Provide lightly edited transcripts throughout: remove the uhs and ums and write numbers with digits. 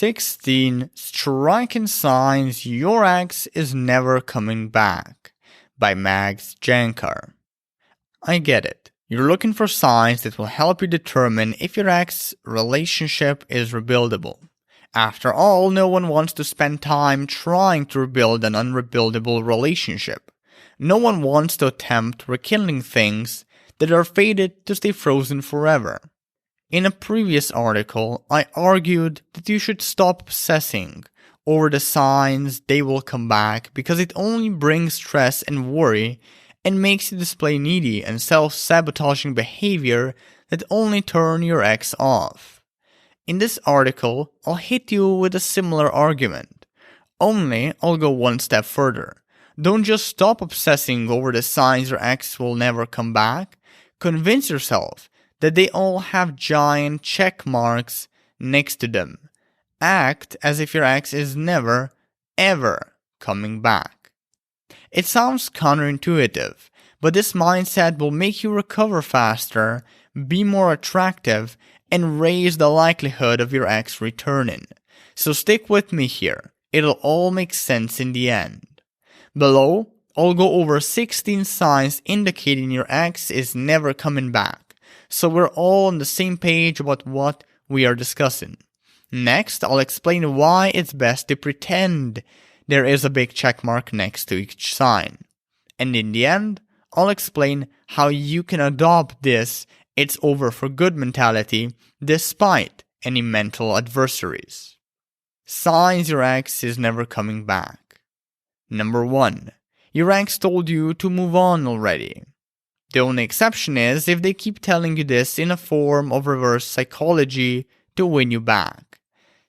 16 Striking Signs Your Ex is Never Coming Back by Max Jancar. I get it. You're looking for signs that will help you determine if your ex relationship is rebuildable. After all, no one wants to spend time trying to rebuild an unrebuildable relationship. No one wants to attempt rekindling things that are fated to stay frozen forever. In a previous article, I argued that you should stop obsessing over the signs they will come back because it only brings stress and worry and makes you display needy and self-sabotaging behavior that only turn your ex off. In this article, I'll hit you with a similar argument. Only I'll go one step further. Don't just stop obsessing over the signs your ex will never come back. Convince yourself that they all have giant check marks next to them. Act as if your ex is never, ever coming back. It sounds counterintuitive, but this mindset will make you recover faster, be more attractive, and raise the likelihood of your ex returning. So stick with me here. It'll all make sense in the end. Below, I'll go over 16 signs indicating your ex is never coming back, so we're all on the same page about what we are discussing. Next, I'll explain why it's best to pretend there is a big check mark next to each sign. And in the end, I'll explain how you can adopt this "it's over for good" mentality despite any mental adversaries. Signs your ex is never coming back. Number 1. Your ex told you to move on already. The only exception is if they keep telling you this in a form of reverse psychology to win you back.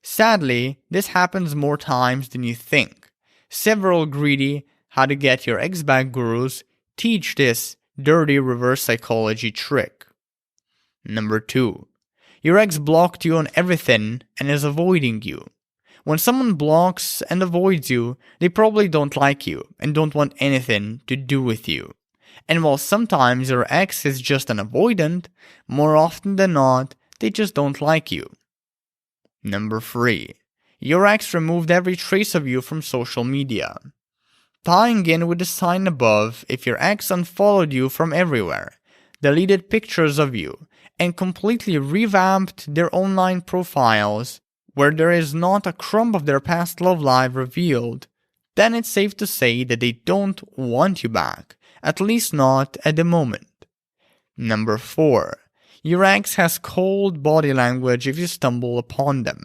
Sadly, this happens more times than you think. Several greedy how to get your ex back gurus teach this dirty reverse psychology trick. Number 2. Your ex blocked you on everything and is avoiding you. When someone blocks and avoids you, they probably don't like you and don't want anything to do with you. And while sometimes your ex is just an avoidant, more often than not, they just don't like you. Number 3. Your ex removed every trace of you from social media. Tying in with the sign above, if your ex unfollowed you from everywhere, deleted pictures of you, and completely revamped their online profiles where there is not a crumb of their past love life revealed, then it's safe to say that they don't want you back, at least not at the moment. Number 4. Your ex has cold body language if you stumble upon them.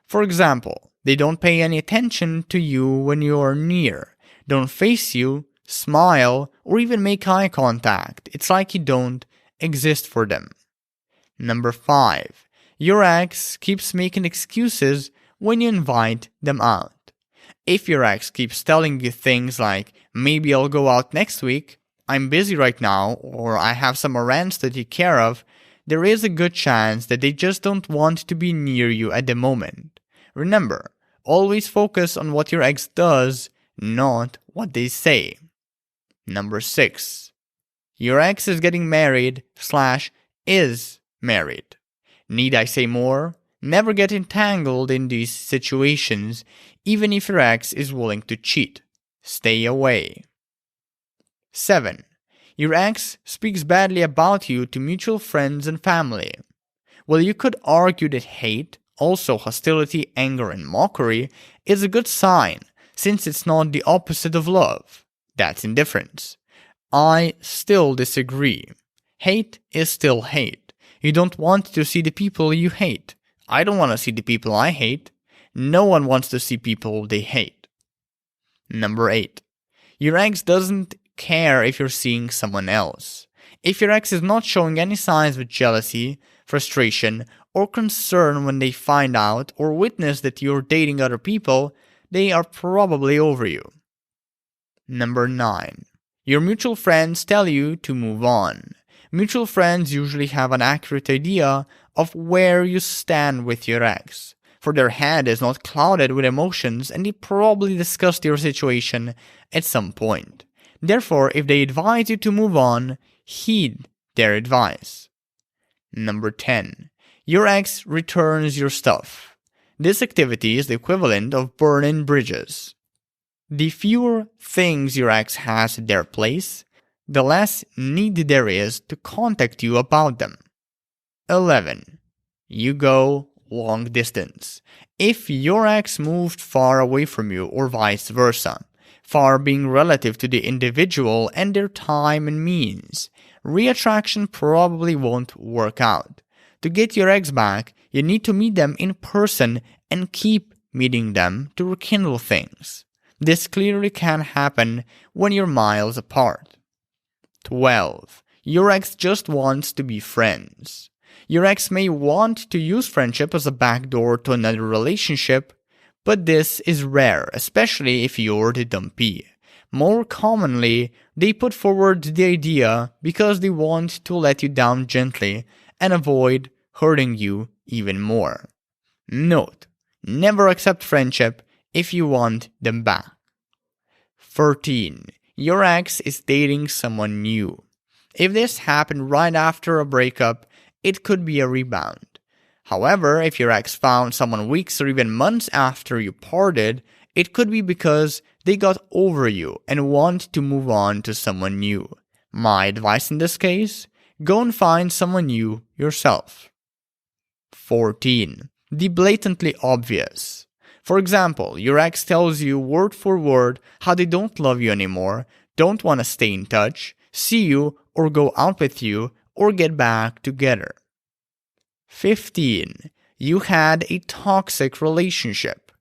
For example, they don't pay any attention to you when you are near, don't face you, smile, or even make eye contact. It's like you don't exist for them. Number 5. Your ex keeps making excuses when you invite them out. If your ex keeps telling you things like, "Maybe I'll go out next week," "I'm busy right now," or "I have some errands to take care of," there is a good chance that they just don't want to be near you at the moment. Remember, always focus on what your ex does, not what they say. Number 6. Your ex is getting married/is married. Need I say more? Never get entangled in these situations, even if your ex is willing to cheat. Stay away. 7. Your ex speaks badly about you to mutual friends and family. Well, you could argue that hate, also hostility, anger, and mockery, is a good sign, since it's not the opposite of love. That's indifference. I still disagree. Hate is still hate. You don't want to see the people you hate. I don't want to see the people I hate. No one wants to see people they hate. Number 8. Your ex doesn't care if you're seeing someone else. If your ex is not showing any signs of jealousy, frustration, or concern when they find out or witness that you're dating other people, they are probably over you. Number 9. Your mutual friends tell you to move on. Mutual friends usually have an accurate idea of where you stand with your ex, for their head is not clouded with emotions and they probably discussed your situation at some point. Therefore, if they advise you to move on, heed their advice. Number 10. Your ex returns your stuff. This activity is the equivalent of burning bridges. The fewer things your ex has at their place, the less need there is to contact you about them. 11. You go long distance. If your ex moved far away from you or vice versa, far being relative to the individual and their time and means, reattraction probably won't work out. To get your ex back, you need to meet them in person and keep meeting them to rekindle things. This clearly can happen when you're miles apart. 12. Your ex just wants to be friends. Your ex may want to use friendship as a backdoor to another relationship, but this is rare, especially if you're the dumpee. More commonly, they put forward the idea because they want to let you down gently and avoid hurting you even more. Note: never accept friendship if you want them back. 13. Your ex is dating someone new. If this happened right after a breakup, it could be a rebound. However, if your ex found someone weeks or even months after you parted, it could be because they got over you and want to move on to someone new. My advice in this case? Go and find someone new yourself. 14. The blatantly obvious. For example, your ex tells you word for word how they don't love you anymore, don't want to stay in touch, see you, or go out with you, or get back together. 15. You had a toxic relationship.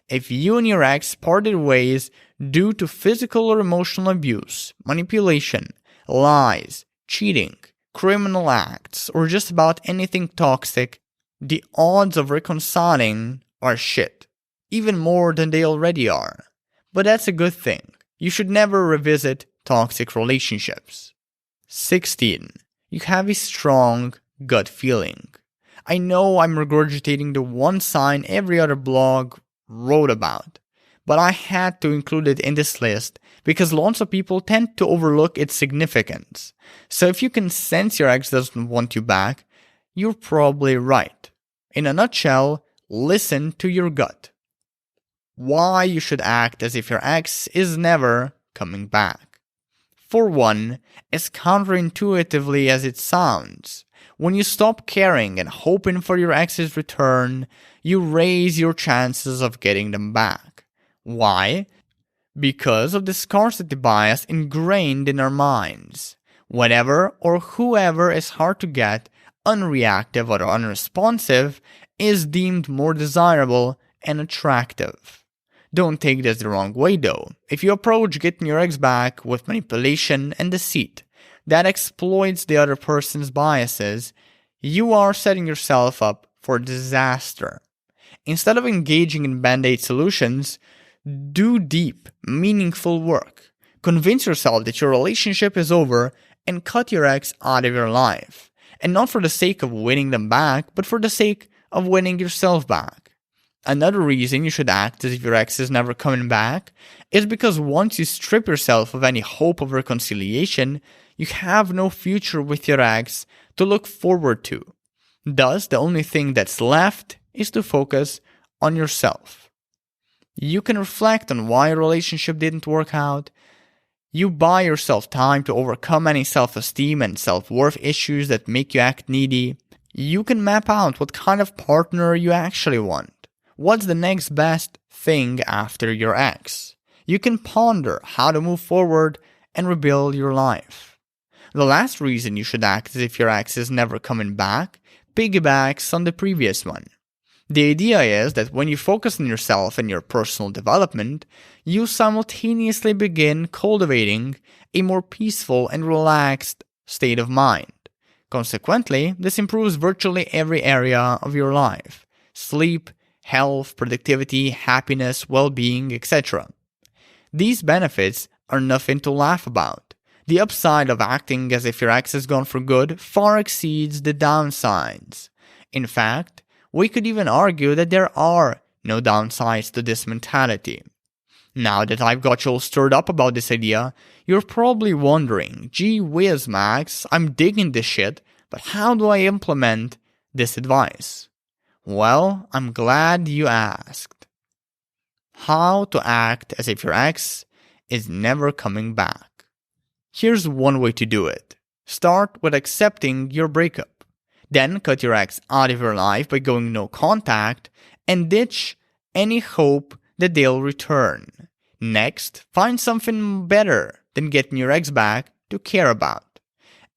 If you and your ex parted ways due to physical or emotional abuse, manipulation, lies, cheating, criminal acts, or just about anything toxic, the odds of reconciling are shit. Even more than they already are. But that's a good thing. You should never revisit toxic relationships. 16. You have a strong gut feeling. I know I'm regurgitating the one sign every other blog wrote about, but I had to include it in this list because lots of people tend to overlook its significance. So if you can sense your ex doesn't want you back, you're probably right. In a nutshell, listen to your gut. Why you should act as if your ex is never coming back. For one, as counterintuitively as it sounds, when you stop caring and hoping for your ex's return, you raise your chances of getting them back. Why? Because of the scarcity bias ingrained in our minds. Whatever or whoever is hard to get, unreactive or unresponsive, is deemed more desirable and attractive. Don't take this the wrong way though. If you approach getting your ex back with manipulation and deceit that exploits the other person's biases, you are setting yourself up for disaster. Instead of engaging in band-aid solutions, do deep, meaningful work. Convince yourself that your relationship is over and cut your ex out of your life. And not for the sake of winning them back, but for the sake of winning yourself back. Another reason you should act as if your ex is never coming back is because once you strip yourself of any hope of reconciliation, you have no future with your ex to look forward to. Thus, the only thing that's left is to focus on yourself. You can reflect on why your relationship didn't work out. You buy yourself time to overcome any self-esteem and self-worth issues that make you act needy. You can map out what kind of partner you actually want. What's the next best thing after your ex? You can ponder how to move forward and rebuild your life. The last reason you should act as if your ex is never coming back piggybacks on the previous one. The idea is that when you focus on yourself and your personal development, you simultaneously begin cultivating a more peaceful and relaxed state of mind. Consequently, this improves virtually every area of your life: sleep, health, productivity, happiness, well-being, etc. These benefits are nothing to laugh about. The upside of acting as if your ex is gone for good far exceeds the downsides. In fact, we could even argue that there are no downsides to this mentality. Now that I've got you all stirred up about this idea, you're probably wondering, gee whiz Max, I'm digging this shit, but how do I implement this advice? Well, I'm glad you asked. How to act as if your ex is never coming back. Here's one way to do it. Start with accepting your breakup. Then cut your ex out of your life by going no contact and ditch any hope that they'll return. Next, find something better than getting your ex back to care about.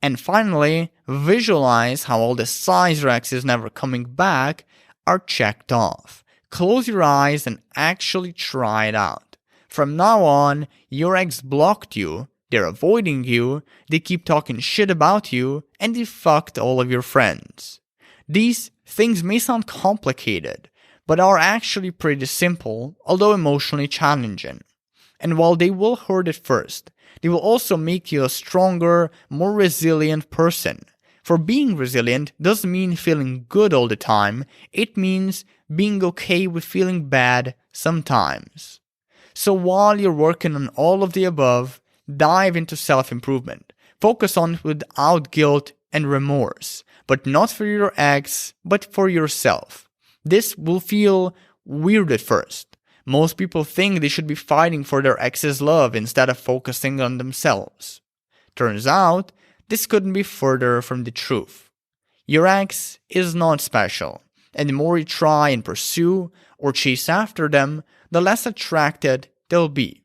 And finally, visualize how all the signs your ex is never coming back are checked off. Close your eyes and actually try it out. From now on, your ex blocked you, they're avoiding you, they keep talking shit about you, and they fucked all of your friends. These things may sound complicated, but are actually pretty simple, although emotionally challenging. And while they will hurt at first, they will also make you a stronger, more resilient person. For being resilient doesn't mean feeling good all the time, it means being okay with feeling bad sometimes. So while you're working on all of the above, dive into self-improvement. Focus on it without guilt and remorse, but not for your ex, but for yourself. This will feel weird at first. Most people think they should be fighting for their ex's love instead of focusing on themselves. Turns out, this couldn't be further from the truth. Your ex is not special, and the more you try and pursue or chase after them, the less attracted they'll be.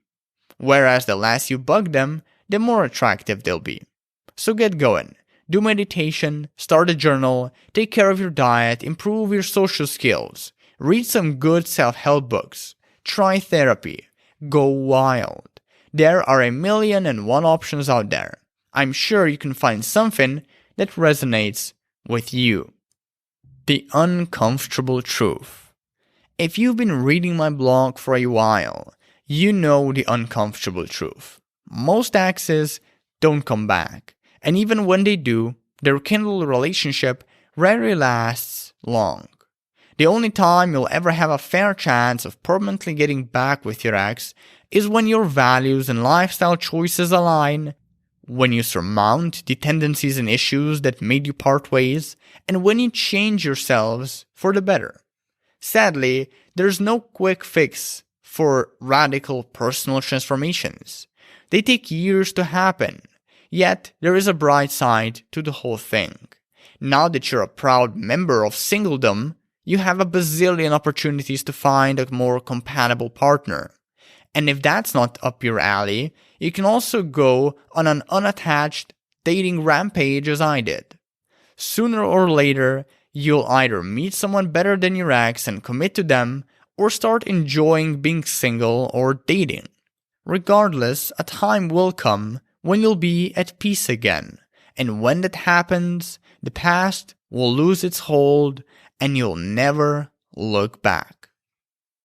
Whereas the less you bug them, the more attractive they'll be. So get going. Do meditation, start a journal, take care of your diet, improve your social skills, read some good self-help books, try therapy, go wild. There are 1,000,001 options out there. I'm sure you can find something that resonates with you. The uncomfortable truth. If you've been reading my blog for a while, you know the uncomfortable truth. Most exes don't come back, and even when they do, the rekindled relationship rarely lasts long. The only time you'll ever have a fair chance of permanently getting back with your ex is when your values and lifestyle choices align, when you surmount the tendencies and issues that made you part ways, and when you change yourselves for the better. Sadly, there's no quick fix for radical personal transformations. They take years to happen. Yet, there is a bright side to the whole thing. Now that you're a proud member of singledom, you have a bazillion opportunities to find a more compatible partner. And if that's not up your alley, you can also go on an unattached dating rampage as I did. Sooner or later, you'll either meet someone better than your ex and commit to them, or start enjoying being single or dating. Regardless, a time will come when you'll be at peace again, and when that happens, the past will lose its hold and you'll never look back.